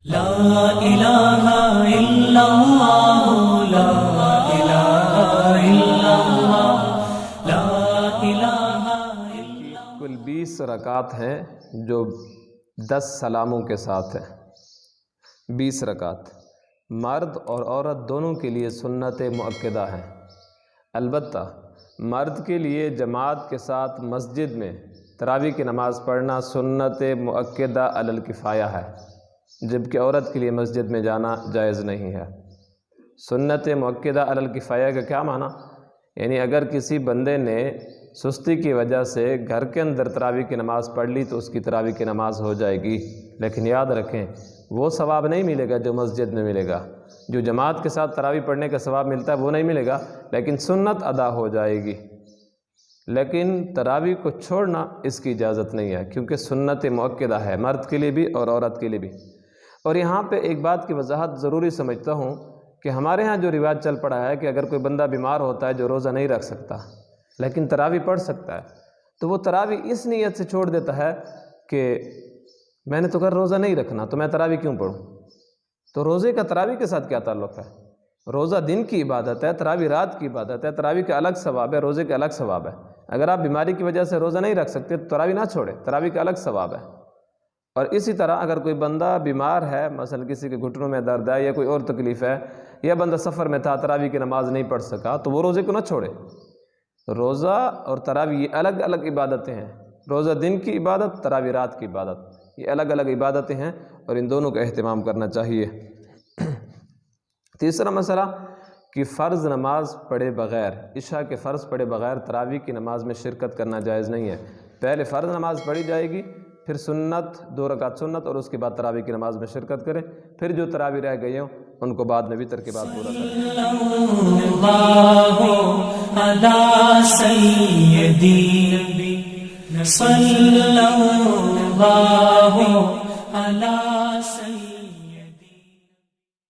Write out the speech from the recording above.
لا الہ الا اللہ لا الہ الا اللہ لا الہ الا اللہ۔ کل 20 رکعات ہیں جو 10 سلاموں کے ساتھ ہیں۔ 20 رکعات مرد اور عورت دونوں کے لیے سنت مؤکدہ ہیں، البتہ مرد کے لیے جماعت کے ساتھ مسجد میں تراویح کی نماز پڑھنا سنت مؤکدہ علی الکفایہ ہے، جبکہ عورت کے لیے مسجد میں جانا جائز نہیں ہے۔ سنت مؤکدہ علی الکفایہ کا کیا معنی؟ یعنی اگر کسی بندے نے سستی کی وجہ سے گھر کے اندر تراویح کی نماز پڑھ لی تو اس کی تراویح کی نماز ہو جائے گی، لیکن یاد رکھیں وہ ثواب نہیں ملے گا جو مسجد میں ملے گا، جو جماعت کے ساتھ تراویح پڑھنے کا ثواب ملتا ہے وہ نہیں ملے گا، لیکن سنت ادا ہو جائے گی۔ لیکن تراویح کو چھوڑنا اس کی اجازت نہیں ہے، کیونکہ سنت مؤکدہ ہے مرد کے لیے بھی اور عورت کے لیے بھی۔ اور یہاں پہ ایک بات کی وضاحت ضروری سمجھتا ہوں کہ ہمارے ہاں جو رواج چل پڑا ہے کہ اگر کوئی بندہ بیمار ہوتا ہے جو روزہ نہیں رکھ سکتا لیکن تراویح پڑھ سکتا ہے، تو وہ تراویح اس نیت سے چھوڑ دیتا ہے کہ میں نے تو کل روزہ نہیں رکھنا تو میں تراویح کیوں پڑھوں؟ تو روزے کا تراویح کے ساتھ کیا تعلق ہے؟ روزہ دن کی عبادت ہے، تراویح رات کی عبادت ہے، تراویح کا الگ ثواب ہے، روزے کا الگ ثواب ہے۔ اگر آپ بیماری کی وجہ سے روزہ نہیں رکھ سکتے تو تراویح نہ چھوڑیں، تراویح کا الگ ثواب ہے۔ اور اسی طرح اگر کوئی بندہ بیمار ہے، مثلا کسی کے گھٹنوں میں درد ہے یا کوئی اور تکلیف ہے، یا بندہ سفر میں تھا تراویح کی نماز نہیں پڑھ سکا، تو وہ روزے کو نہ چھوڑے۔ روزہ اور تراویح یہ الگ الگ عبادتیں ہیں، روزہ دن کی عبادت، تراویح رات کی عبادت، یہ الگ الگ عبادتیں ہیں اور ان دونوں کا اہتمام کرنا چاہیے۔ تیسرا مسئلہ کہ فرض نماز پڑھے بغیر، عشاء کے فرض پڑھے بغیر تراویح کی نماز میں شرکت کرنا جائز نہیں ہے۔ پہلے فرض نماز پڑھی جائے گی، پھر سنت 2 رکعت سنت، اور اس کے بعد تراویح کی نماز میں شرکت کریں، پھر جو تراویح رہ گئی ہوں ان کو بعد میں بھی ترکیبات پورا کریں۔ صلی اللہ علیہ